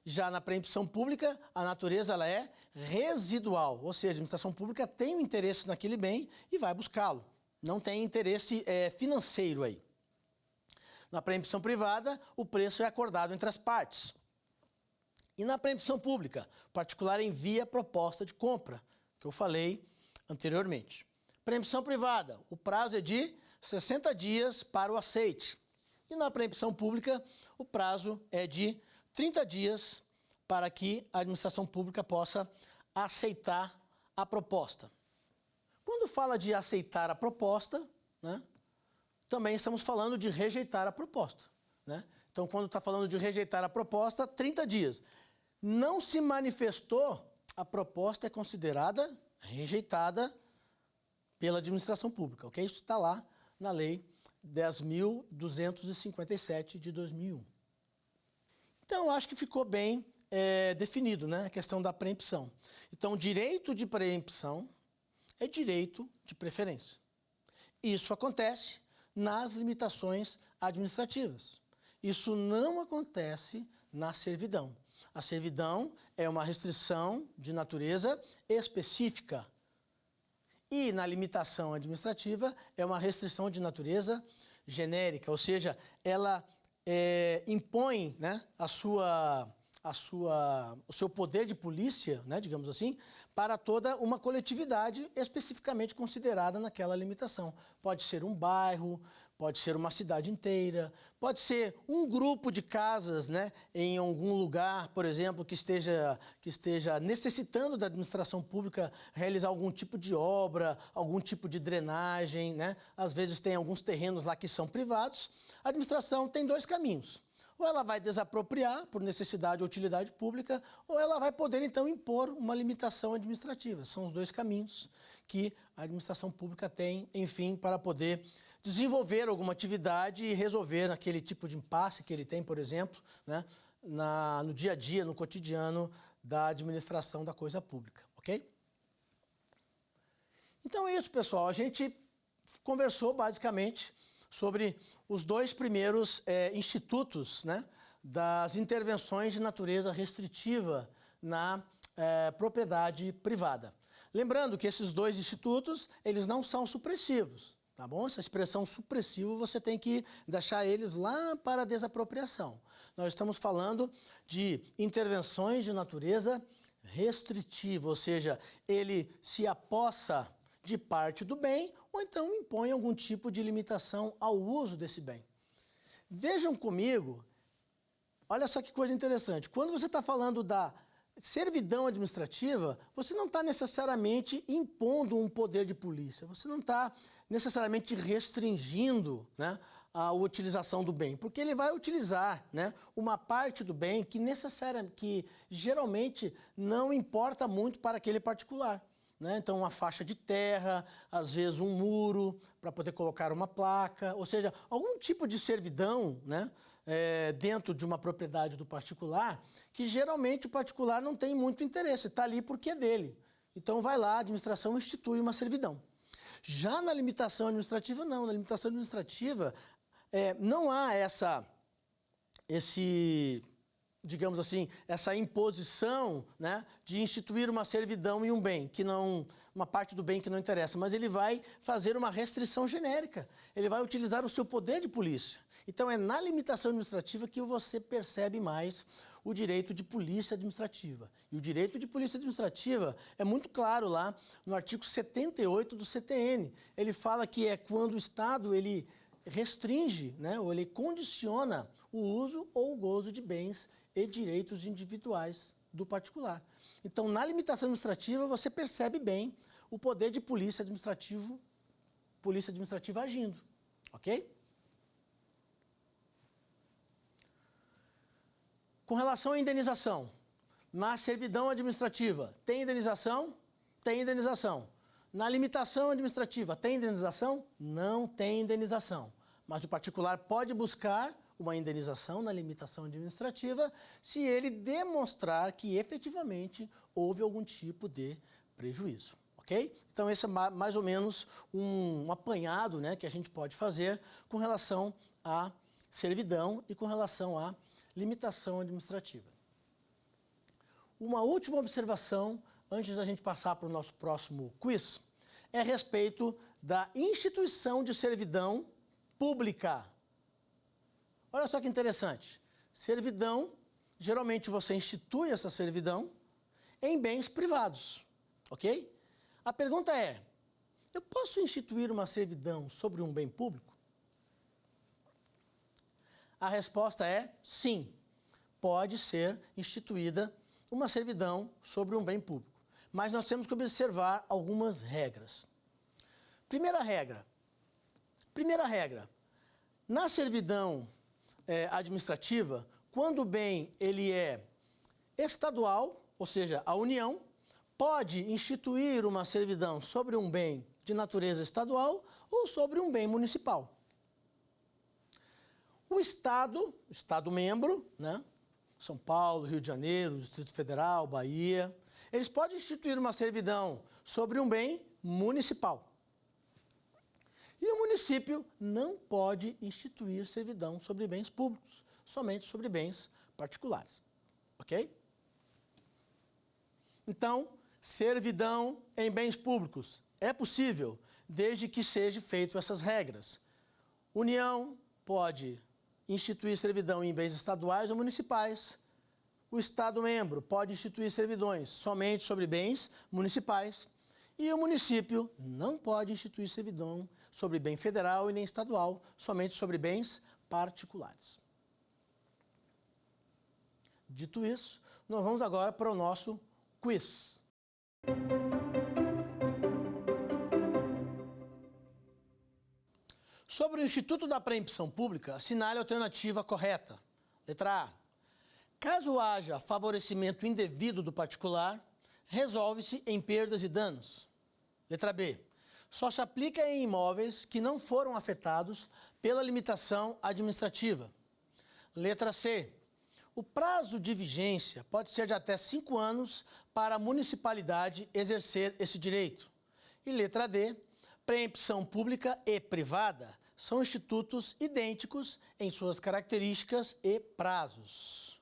Já na preempção pública, a natureza ela é residual, ou seja, a administração pública tem um interesse naquele bem e vai buscá-lo. Não tem interesse financeiro aí. Na preempção privada, o preço é acordado entre as partes. E na preempção pública, o particular envia proposta de compra, que eu falei anteriormente. Preempção privada, o prazo é de 60 dias para o aceite. E na preempção pública, o prazo é de 30 dias para que a administração pública possa aceitar a proposta. Quando fala de aceitar a proposta, né, também estamos falando de rejeitar a proposta, né? Então, quando está falando de rejeitar a proposta, 30 dias. Não se manifestou, a proposta é considerada rejeitada pela administração pública, ok? Isso está lá na Lei 10.257 de 2001. Então, eu acho que ficou bem definido, né, a questão da preempção. Então, direito de preempção é direito de preferência. Isso acontece nas limitações administrativas. Isso não acontece na servidão. A servidão é uma restrição de natureza específica. E na limitação administrativa é uma restrição de natureza genérica, ou seja, ela impõe, né, o seu poder de polícia, né, digamos assim, para toda uma coletividade especificamente considerada naquela limitação. Pode ser um bairro, pode ser uma cidade inteira, pode ser um grupo de casas, né, em algum lugar, por exemplo, que esteja necessitando da administração pública realizar algum tipo de obra, algum tipo de drenagem, né? Às vezes tem alguns terrenos lá que são privados. A administração tem dois caminhos. Ou ela vai desapropriar por necessidade ou utilidade pública, ou ela vai poder, então, impor uma limitação administrativa. São os dois caminhos que a administração pública tem, enfim, para poder desenvolver alguma atividade e resolver aquele tipo de impasse que ele tem, por exemplo, né, no dia a dia, no cotidiano da administração da coisa pública, ok? Então é isso, pessoal. A gente conversou basicamente sobre os dois primeiros institutos, né, das intervenções de natureza restritiva na propriedade privada. Lembrando que esses dois institutos, eles não são supressivos, tá bom? Essa expressão supressivo, você tem que deixar eles lá para a desapropriação. Nós estamos falando de intervenções de natureza restritiva, ou seja, ele se apossa de parte do bem, ou então impõe algum tipo de limitação ao uso desse bem. Vejam comigo, olha só que coisa interessante, quando você está falando da servidão administrativa, você não está necessariamente impondo um poder de polícia, você não está necessariamente restringindo, né, a utilização do bem, porque ele vai utilizar, né, uma parte do bem que geralmente não importa muito para aquele particular. Né? Então, uma faixa de terra, às vezes um muro para poder colocar uma placa, ou seja, algum tipo de servidão, né, dentro de uma propriedade do particular, que geralmente o particular não tem muito interesse, está ali porque é dele. Então, vai lá, a administração institui uma servidão. Já na limitação administrativa, não. Na limitação administrativa, não há digamos assim, essa imposição, né, de instituir uma servidão e um bem, uma parte do bem que não interessa, mas ele vai fazer uma restrição genérica, ele vai utilizar o seu poder de polícia. Então é na limitação administrativa que você percebe mais o direito de polícia administrativa. E o direito de polícia administrativa é muito claro lá no artigo 78 do CTN. Ele fala que é quando o Estado ele restringe, né, ou ele condiciona o uso ou o gozo de bens e direitos individuais do particular. Então, na limitação administrativa, você percebe bem o poder de polícia administrativa agindo, ok? Com relação à indenização, na servidão administrativa, tem indenização? Tem indenização. Na limitação administrativa, tem indenização? Não tem indenização. Mas o particular pode buscar uma indenização na limitação administrativa se ele demonstrar que efetivamente houve algum tipo de prejuízo, ok? Então esse é mais ou menos um apanhado, né, que a gente pode fazer com relação à servidão e com relação à limitação administrativa. Uma última observação, antes da gente passar para o nosso próximo quiz, é a respeito da instituição de servidão pública. Olha só que interessante. Servidão, geralmente você institui essa servidão em bens privados, ok? A pergunta é, eu posso instituir uma servidão sobre um bem público? A resposta é sim, pode ser instituída uma servidão sobre um bem público. Mas nós temos que observar algumas regras. Primeira regra, na servidão administrativa, quando o bem ele é estadual, ou seja, a União, pode instituir uma servidão sobre um bem de natureza estadual ou sobre um bem municipal. O Estado membro, né? São Paulo, Rio de Janeiro, Distrito Federal, Bahia, eles podem instituir uma servidão sobre um bem municipal. E o município não pode instituir servidão sobre bens públicos, somente sobre bens particulares. Ok? Então, servidão em bens públicos é possível, desde que sejam feitas essas regras. União pode instituir servidão em bens estaduais ou municipais. O Estado-membro pode instituir servidões somente sobre bens municipais. E o município não pode instituir servidão sobre bem federal e nem estadual, somente sobre bens particulares. Dito isso, nós vamos agora para o nosso quiz. Sobre o Instituto da Preempção Pública, assinale a alternativa correta. Letra A. Caso haja favorecimento indevido do particular, resolve-se em perdas e danos. Letra B. Só se aplica em imóveis que não foram afetados pela limitação administrativa. Letra C. O prazo de vigência pode ser de até 5 anos para a municipalidade exercer esse direito. E letra D. Preempção pública e privada são institutos idênticos em suas características e prazos.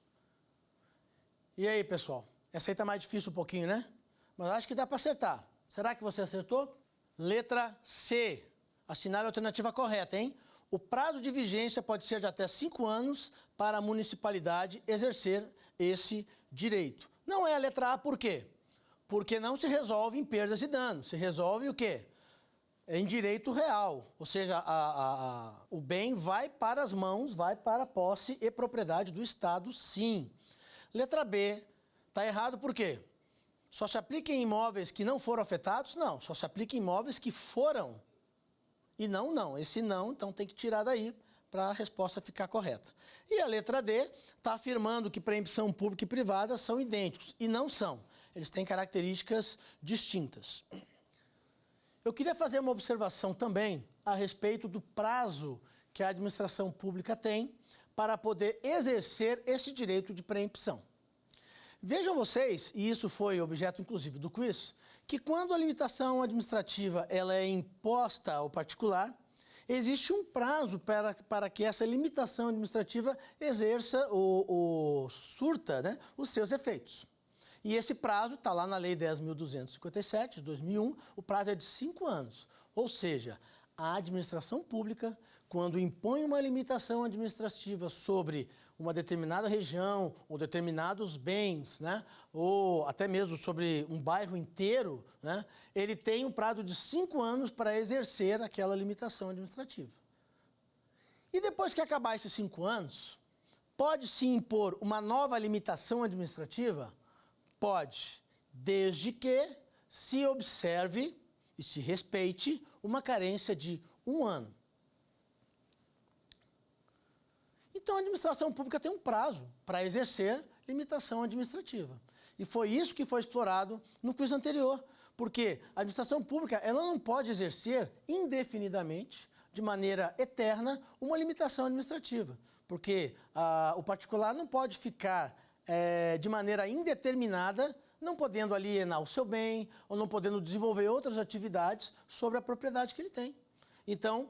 E aí, pessoal? Essa aí está mais difícil um pouquinho, né? Mas acho que dá para acertar. Será que você acertou? Letra C. Assinale a alternativa correta, hein? O prazo de vigência pode ser de até 5 anos para a municipalidade exercer esse direito. Não é a letra A, por quê? Porque não se resolve em perdas e danos. Se resolve o quê? Em direito real. Ou seja, o bem vai para as mãos, vai para a posse e propriedade do Estado, sim. Letra B. Está errado por quê? Só se aplica em imóveis que não foram afetados? Não, só se aplica em imóveis que foram. E não. Esse não, então tem que tirar daí para a resposta ficar correta. E a letra D está afirmando que preempção pública e privada são idênticos. E não são. Eles têm características distintas. Eu queria fazer uma observação também a respeito do prazo que a administração pública tem para poder exercer esse direito de preempção. Vejam vocês, e isso foi objeto inclusive do quiz, que quando a limitação administrativa ela é imposta ao particular, existe um prazo para que essa limitação administrativa exerça surta, né, os seus efeitos. E esse prazo está lá na Lei 10.257, de 2001, o prazo é de 5 anos. Ou seja, a administração pública, quando impõe uma limitação administrativa sobre uma determinada região ou determinados bens, né, ou até mesmo sobre um bairro inteiro, né, ele tem um prazo de 5 anos para exercer aquela limitação administrativa. E depois que acabar esses 5 anos, pode-se impor uma nova limitação administrativa? Pode, desde que se observe e se respeite uma carência de 1 ano. Então, a administração pública tem um prazo para exercer limitação administrativa. E foi isso que foi explorado no quiz anterior, porque a administração pública ela não pode exercer indefinidamente, de maneira eterna, uma limitação administrativa, porque o particular não pode ficar de maneira indeterminada, não podendo alienar o seu bem ou não podendo desenvolver outras atividades sobre a propriedade que ele tem. Então,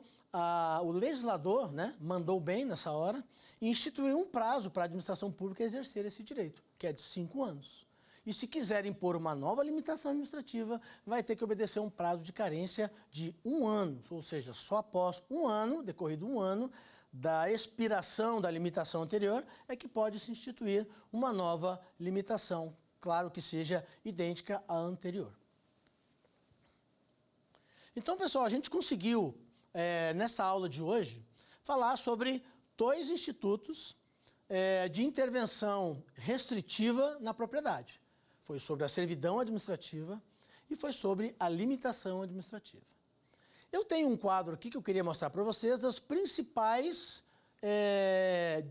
o legislador, né, mandou bem nessa hora e instituiu um prazo para a administração pública exercer esse direito, que é de 5 anos. E se quiser impor uma nova limitação administrativa, vai ter que obedecer um prazo de carência de 1 ano, ou seja, só após 1 ano, decorrido 1 ano, da expiração da limitação anterior, é que pode se instituir uma nova limitação, claro que seja idêntica à anterior. Então, pessoal, a gente conseguiu, nessa aula de hoje, falar sobre 2 institutos de intervenção restritiva na propriedade. Foi sobre a servidão administrativa e foi sobre a limitação administrativa. Eu tenho um quadro aqui que eu queria mostrar para vocês das principais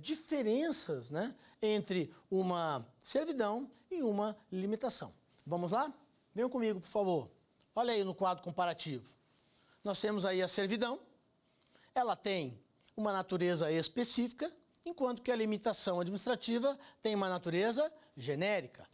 diferenças, né, entre uma servidão e uma limitação. Vamos lá? Venham comigo, por favor. Olha aí no quadro comparativo. Nós temos aí a servidão. Ela tem uma natureza específica, enquanto que a limitação administrativa tem uma natureza genérica.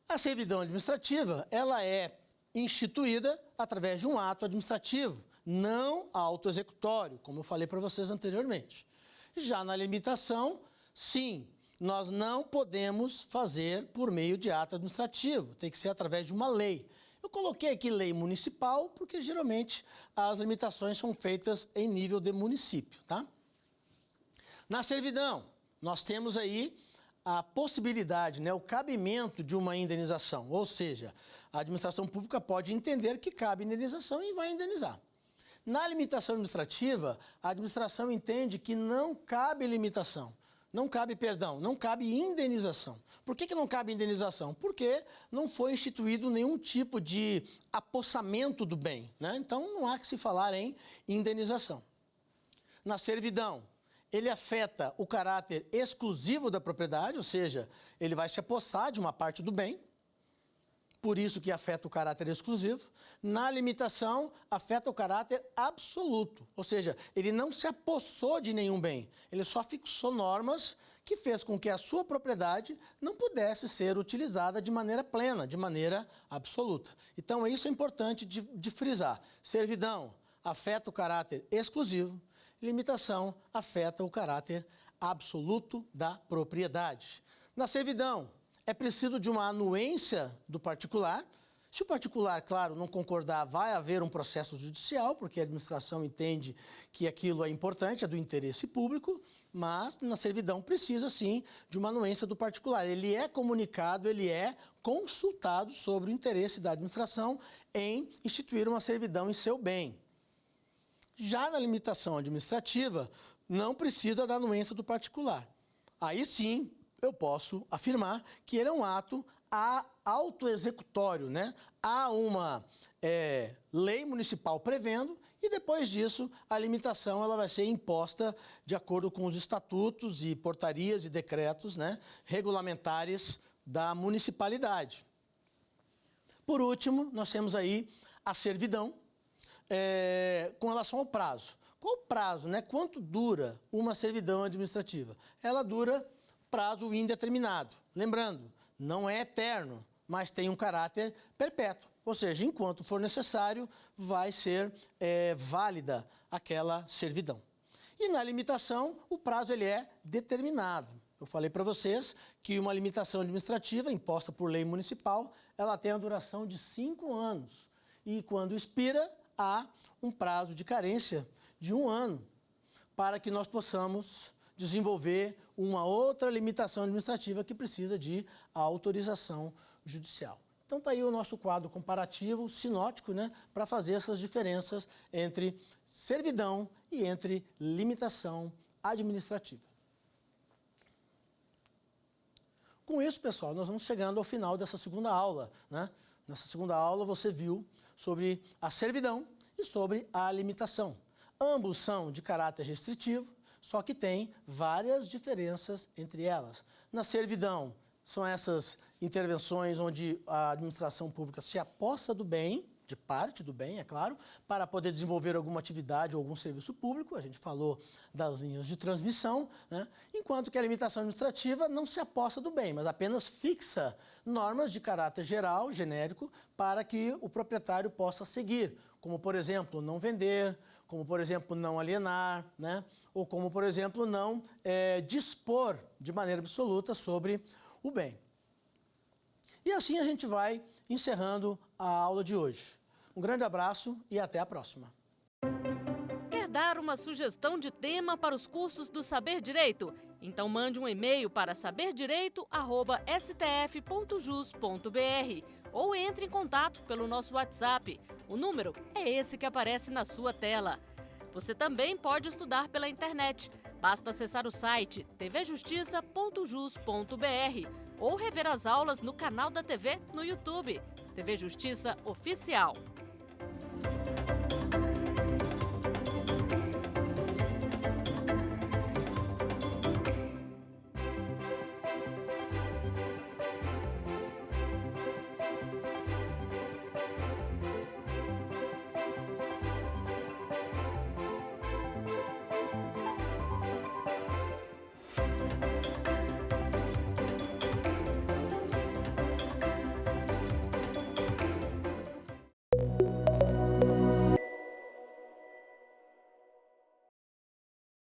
A servidão administrativa, ela é instituída através de um ato administrativo, não autoexecutório, como eu falei para vocês anteriormente. Já na limitação, sim, nós não podemos fazer por meio de ato administrativo, tem que ser através de uma lei. Eu coloquei aqui lei municipal, porque geralmente as limitações são feitas em nível de município, tá? Na servidão, nós temos aí a possibilidade, né, o cabimento de uma indenização, ou seja, a administração pública pode entender que cabe indenização e vai indenizar. Na limitação administrativa, a administração entende que não cabe limitação, não cabe indenização. Por que não cabe indenização? Porque não foi instituído nenhum tipo de apossamento do bem, né? Então não há que se falar em indenização. Na servidão, ele afeta o caráter exclusivo da propriedade, ou seja, ele vai se apossar de uma parte do bem, por isso que afeta o caráter exclusivo. Na limitação, afeta o caráter absoluto, ou seja, ele não se apossou de nenhum bem, ele só fixou normas que fez com que a sua propriedade não pudesse ser utilizada de maneira plena, de maneira absoluta. Então, isso é importante de frisar. Servidão afeta o caráter exclusivo, limitação afeta o caráter absoluto da propriedade. Na servidão, é preciso de uma anuência do particular. Se o particular, claro, não concordar, vai haver um processo judicial, porque a administração entende que aquilo é importante, é do interesse público, mas na servidão precisa, sim, de uma anuência do particular. Ele é comunicado, ele é consultado sobre o interesse da administração em instituir uma servidão em seu bem. Já na limitação administrativa, não precisa da anuência do particular. Aí sim, eu posso afirmar que ele é um ato autoexecutório, né? Há uma lei municipal prevendo e depois disso a limitação ela vai ser imposta de acordo com os estatutos e portarias e decretos, né, regulamentares da municipalidade. Por último, nós temos aí a servidão com relação ao prazo. Qual o prazo, né? Quanto dura uma servidão administrativa? Ela dura prazo indeterminado. Lembrando, não é eterno, mas tem um caráter perpétuo. Ou seja, enquanto for necessário, vai ser válida aquela servidão. E na limitação, o prazo ele é determinado. Eu falei para vocês que uma limitação administrativa imposta por lei municipal, ela tem a duração de 5 anos. E quando expira, há um prazo de carência de 1 ano para que nós possamos desenvolver uma outra limitação administrativa que precisa de autorização judicial. Então está aí o nosso quadro comparativo, sinótico, né, para fazer essas diferenças entre servidão e entre limitação administrativa. Com isso, pessoal, nós vamos chegando ao final dessa segunda aula, né? Nessa segunda aula você viu sobre a servidão e sobre a limitação. Ambos são de caráter restritivo, só que tem várias diferenças entre elas. Na servidão, são essas intervenções onde a administração pública se apossa do bem, de parte do bem, é claro, para poder desenvolver alguma atividade ou algum serviço público. A gente falou das linhas de transmissão, né? Enquanto que a limitação administrativa não se apossa do bem, mas apenas fixa normas de caráter geral, genérico, para que o proprietário possa seguir, como, por exemplo, não vender, como, por exemplo, não alienar, né? Ou como, por exemplo, não dispor de maneira absoluta sobre o bem. E assim a gente vai encerrando a aula de hoje. Um grande abraço e até a próxima. Quer dar uma sugestão de tema para os cursos do Saber Direito? Então mande um e-mail para saberdireito@stf.jus.br ou entre em contato pelo nosso WhatsApp O número é esse que aparece na sua tela. Você também pode estudar pela internet. Basta acessar o site tvjustiça.jus.br ou rever as aulas no canal da TV no YouTube. TV Justiça Oficial.